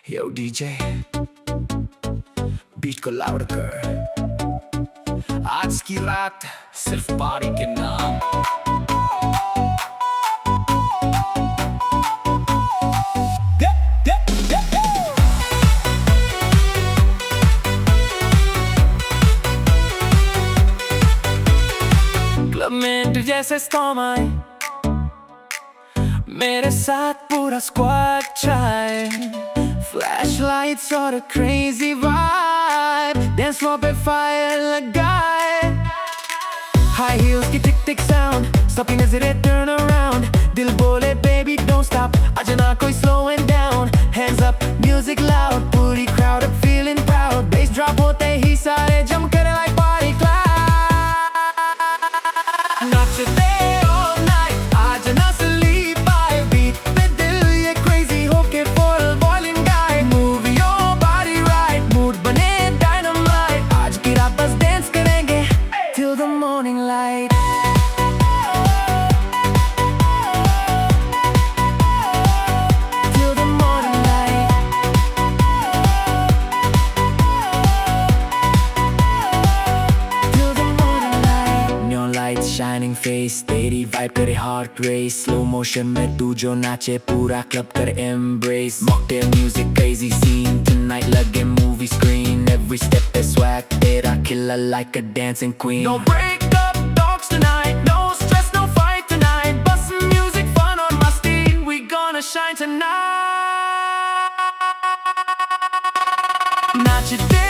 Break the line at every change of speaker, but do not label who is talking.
Yo DJ, beat को loud कर। आज की रात सिर्फ पार्टी के नाम। क्लब में जैसे स्टॉर्म आए, मेरे साथ पूरा स्क्वाड छाए। फ्लैशलाइट्स और a crazy vibe, dance floor पे फायर लगाए। हाई हील्स की टिक टिक साउंड, सबकी नजरें turn around। दिल बोले baby don't stop, आज ना कोई slowing down। Hands up, music loud, पूरी crowd up feeling proud। Bass drop होते ही सारे जम कर like party cloud। नाचते all night, आज ना sleep आए। Beat पे दिल ये crazy होके full boiling guy। Move your body right, mood बने dynamite। आज की रात बस dance करेंगे till the morning light। Till the morning light। Till the morning light। Neon lights shining face, तेरी vibe करे heart race। Slow motion में तू जो नाचे पूरा club करे embrace। Mocktail music crazy scene, tonight लगे movie screen। Every step is swag, तेरा killer like a dancing queen। No break up talks tonight, no stress, no fight tonight। Bust some music, fun on my steam, we gonna shine tonight। नाचते